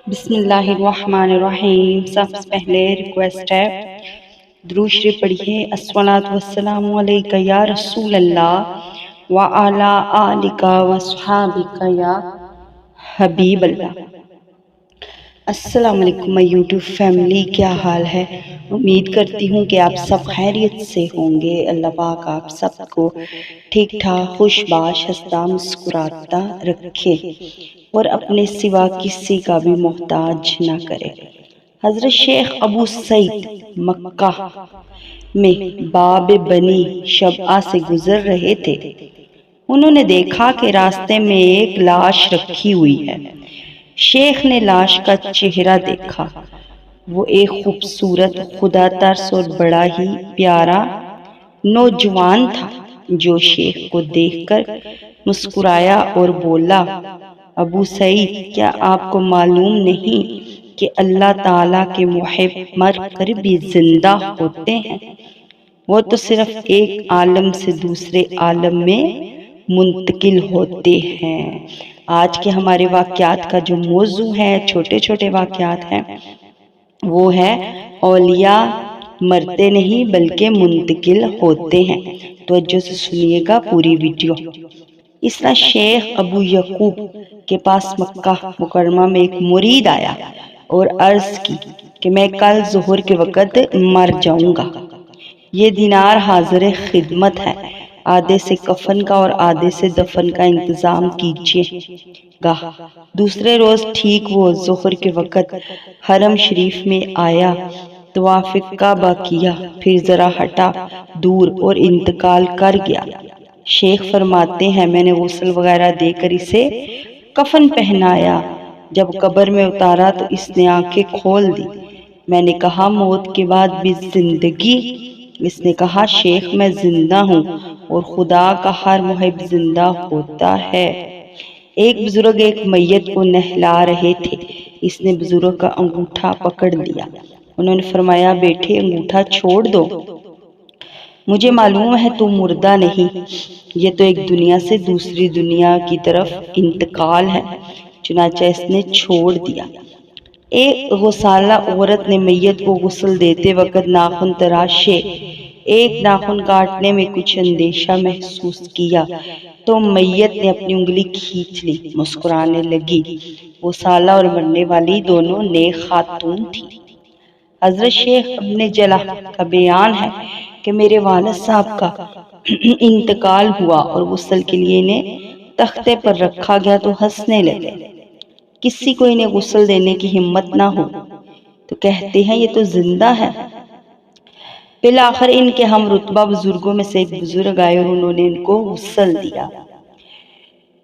بسم اللہ الرحمن الرحیم۔ سب سے پہلے ریکویسٹ ہے درود شریف پڑھیے۔ الصلاۃ والسلام علیک یا رسول اللہ وعلی آلک وصحابک یا حبیب اللہ۔ السلام علیکم میں یوٹیوب فیملی، کیا حال ہے؟ امید کرتی ہوں کہ آپ سب خیریت سے ہوں گے۔ اللہ پاک آپ سب کو ٹھیک ٹھاک، خوش باش، ہنستا مسکراتا رکھے اور اپنے سوا کسی کا بھی محتاج نہ کرے۔ حضرت شیخ ابو سعید مکہ میں باب بنی شبعہ سے گزر رہے تھے۔ انہوں نے دیکھا کہ راستے میں ایک لاش رکھی ہوئی ہے۔ شیخ نے لاش کا چہرہ دیکھا۔ وہ ایک خوبصورت، خدا ترس اور بڑا ہی پیارا نوجوان تھا، جو شیخ کو دیکھ کر مسکرایا اور بولا، ابو سعید، کیا آپ کو معلوم نہیں کہ اللہ تعالیٰ کے محب مر کر بھی زندہ ہوتے ہیں؟ وہ تو صرف ایک عالم سے دوسرے عالم میں منتقل ہوتے ہیں۔ آج کے ہمارے واقعات کا جو موضوع ہے، چھوٹے چھوٹے واقعات ہیں، وہ ہے اولیاء مرتے نہیں بلکہ منتقل ہوتے ہیں۔ توجہ سے سنیے گا پوری ویڈیو۔ اس طرح شیخ ابو یعقوب کے پاس مکہ مکرمہ میں ایک مرید آیا اور عرض کی کہ میں کل ظہر کے وقت مر جاؤں گا۔ یہ دینار حاضر خدمت ہے، آدھے سے کفن کا اور آدھے سے دفن کا انتظام کیجیے گا۔ دوسرے روز ٹھیک وہ ظہر کے وقت حرم شریف میں آیا، طواف کعبہ کیا، پھر ذرا ہٹا دور اور انتقال کر گیا۔ شیخ فرماتے ہیں میں نے غسل وغیرہ دے کر اسے کفن پہنایا۔ جب قبر میں اتارا تو اس نے آنکھیں کھول دی۔ میں نے کہا موت کے بعد بھی زندگی؟ اس نے کہا شیخ میں زندہ ہوں اور خدا کا ہر محب زندہ ہوتا ہے۔ ایک بزرگ ایک میت کو نہلا رہے تھے۔ اس نے بزرگ کا انگوٹھا پکڑ لیا۔ انہوں نے فرمایا بیٹے انگوٹھا چھوڑ دو، مجھے معلوم ہے تو مردہ نہیں، یہ تو ایک دنیا سے دوسری دنیا کی طرف انتقال ہے۔ چنانچہ اس نے چھوڑ دیا۔ ایک غسالہ عورت نے میت کو غسل دیتے وقت ناخن تراشے۔ ایک ناخن کاٹنے میں کچھ اندیشہ محسوس کیا تو میت نے اپنی انگلی کھینچ لی، مسکرانے لگی۔ غسالہ اور مرنے والی دونوں نیک خاتون تھیں۔ حضرت شیخ ابن جلح کا بیان ہے کہ میرے والد صاحب کا انتقال ہوا اور غسل کے لیے انہیں تختے پر رکھا گیا تو ہنسنے لگے۔ کسی کو انہیں غسل دینے کی ہمت نہ ہو تو کہتے ہیں یہ تو زندہ ہے۔ بالآخر ان کے ہم رتبہ بزرگوں میں سے ایک بزرگ آئے اور انہوں نے ان کو غسل دیا۔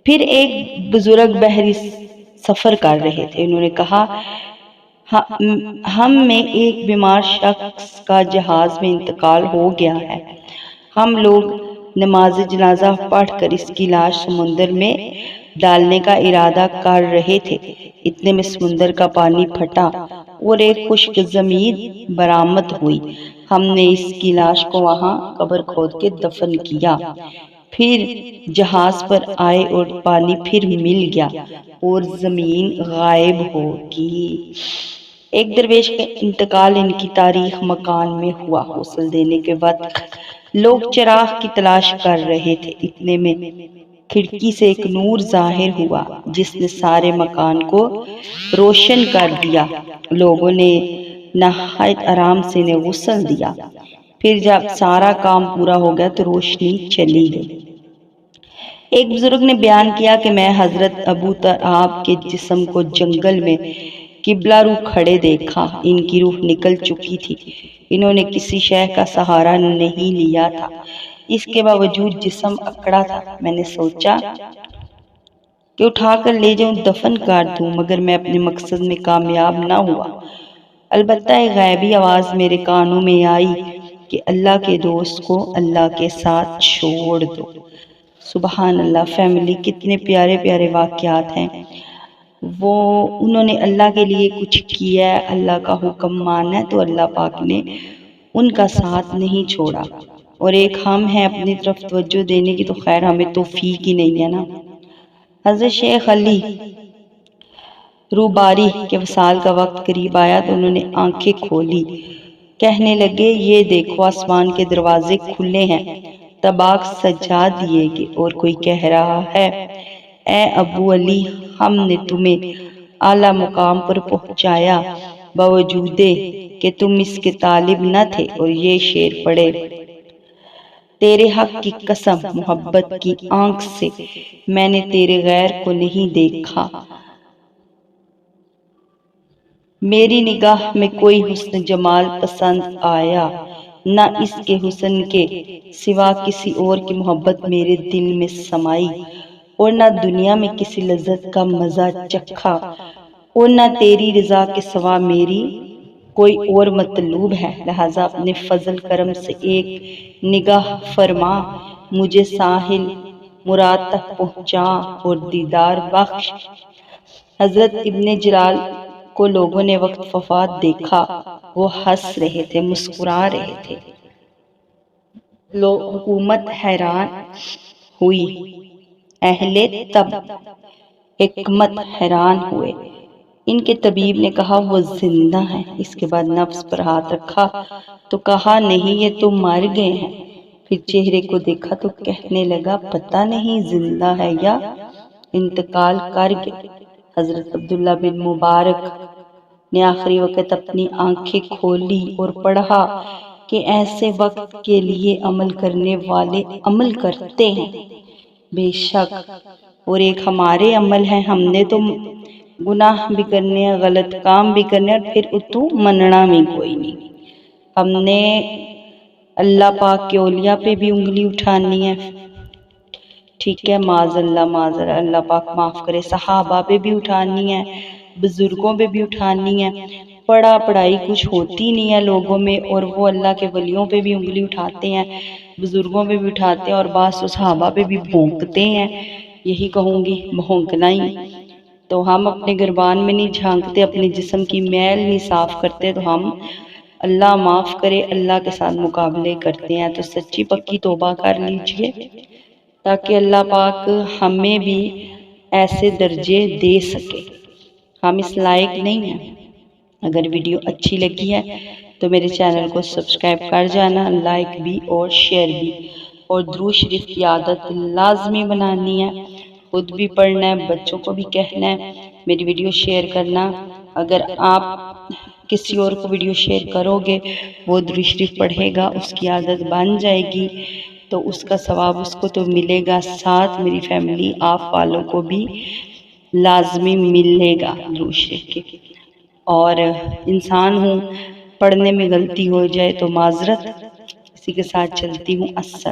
پھر ایک بزرگ بحری سفر کر رہے تھے۔ انہوں نے کہا ہم میں ایک بیمار شخص کا جہاز میں انتقال ہو گیا ہے۔ ہم لوگ نماز جنازہ پڑھ کر اس کی لاش سمندر میں ڈالنے کا ارادہ کر رہے تھے، اتنے میں سمندر کا پانی پھٹا اور ایک خشک زمین برآمد ہوئی۔ ہم نے اس کی لاش کو وہاں قبر کھود کے دفن کیا۔ پھر جہاز پر آئے اور پانی پھر مل گیا اور زمین غائب ہوگی۔ ایک درویش کا انتقال ان کی تاریخ مکان میں ہوا۔ غسل دینے کے وقت لوگ چراغ کی تلاش کر رہے تھے، اتنے میں کھڑکی سے ایک نور ظاہر ہوا جس نے سارے مکان کو روشن کر دیا۔ لوگوں نے نہایت آرام سے انہیں غسل دیا۔ پھر جب سارا کام پورا ہو گیا تو روشنی چلی گئی۔ ایک بزرگ نے بیان کیا کہ میں حضرت ابو تراب کے جسم کو جنگل میں قبلہ رو کھڑے دیکھا۔ ان کی روح نکل چکی تھی، انہوں نے کسی شے کا سہارا نہیں لیا تھا، اس کے باوجود جسم اکڑا تھا۔ میں نے سوچا کہ اٹھا کر لے جاؤں، دفن کر دوں، مگر میں اپنے مقصد میں کامیاب نہ ہوا۔ البتہ ایک غیبی آواز میرے کانوں میں آئی کہ اللہ کے دوست کو اللہ کے ساتھ چھوڑ دو۔ سبحان اللہ فیملی، کتنے پیارے پیارے واقعات ہیں۔ انہوں نے اللہ کے لیے کچھ کیا ہے، اللہ کا حکم مانا ہے تو اللہ پاک نے ان کا ساتھ نہیں چھوڑا۔ اور ایک ہم ہیں اپنی طرف توجہ دینے کی، تو خیر ہمیں توفیق ہی نہیں ہے نا۔ حضرت شیخ علی روباری کے وصال کا وقت قریب آیا تو انہوں نے آنکھیں کھولی، کہنے لگے یہ دیکھو آسمان کے دروازے کھلے ہیں، طباق سجا دیے گئے، اور کوئی کہہ رہا ہے اے ابو علی، ہم نے تمہیں اعلیٰ مقام پر پہنچایا باوجود کہ تم اس کے طالب نہ تھے، اور یہ شعر پڑھے، تیرے حق کی قسم محبت کی آنکھ سے میں نے تیرے غیر کو نہیں دیکھا، میری نگاہ میں کوئی حسن جمال پسند آیا، نہ اس کے حسن کے سوا کسی اور کی محبت میرے دل میں سمائی، اور نہ دنیا میں کسی لذت کا مزہ چکھا، اور نہ تیری رضا کے سوا میری کوئی اور مطلوب ہے، لہذا اپنے فضل کرم سے ایک نگاہ فرما، مجھے ساحل مراد تک پہنچا اور دیدار بخش۔ حضرت ابن جلال کو لوگوں نے وقت وفات دیکھا، وہ ہنس رہے تھے، مسکرا رہے تھے، حکومت حیران ہوئی، اہل طب حکمت حیران ہوئے، ان کے طبیب نے کہا وہ زندہ ہیں، اس کے بعد نفس پر ہاتھ رکھا تو کہا نہیں یہ تو مر گئے ہیں، پھر چہرے کو دیکھا تو کہنے لگا پتہ نہیں زندہ ہے یا انتقال کر گئے۔ حضرت عبداللہ بن مبارک نے آخری وقت اپنی آنکھیں کھولی اور پڑھا کہ ایسے وقت کے لیے عمل کرنے والے عمل کرتے ہیں، بے شک، اور ایک ہمارے عمل ہیں، ہم نے تو گناہ بھی کرنے ہیں، غلط کام بھی کرنے ہیں، اور پھر اتو مننا میں کوئی نہیں، ہم نے اللہ پاک کے اولیاء پہ بھی انگلی اٹھانی ہے، ٹھیک ہے، معاذ اللہ اللہ پاک معاف کرے، صحابہ پہ بھی اٹھانی ہے، بزرگوں پہ بھی اٹھانی ہے، پڑھائی کچھ ہوتی نہیں ہے لوگوں میں، اور وہ اللہ کے ولیوں پہ بھی انگلی اٹھاتے ہیں، بزرگوں پہ بھی اٹھاتے ہیں، اور بعض صحابہ پہ بھی بھونکتے ہیں، یہی کہوں گی بھونکنا ہی، تو ہم اپنے گربان میں نہیں جھانکتے، اپنے جسم کی میل نہیں صاف کرتے، تو ہم اللہ معاف کرے اللہ کے ساتھ مقابلے کرتے ہیں، تو سچی پکی توبہ کر لیجئے تاکہ اللہ پاک ہمیں بھی ایسے درجے دے سکے، ہم اس لائق نہیں ہیں۔ اگر ویڈیو اچھی لگی ہے تو میرے چینل کو سبسکرائب کر جانا، لائک بھی اور شیئر بھی، اور درود شریف کی عادت لازمی بنانی ہے، خود بھی پڑھنا ہے، بچوں کو بھی کہنا ہے، میری ویڈیو شیئر کرنا، اگر آپ کسی اور کو ویڈیو شیئر کرو گے وہ درود شریف پڑھے گا، اس کی عادت بن جائے گی، تو اس کا ثواب اس کو تو ملے گا، ساتھ میری فیملی آپ والوں کو بھی لازمی ملے گا درود شریف کے، اور انسان ہوں، پڑھنے میں غلطی ہو جائے تو معذرت، اسی کے ساتھ چلتی ہوں۔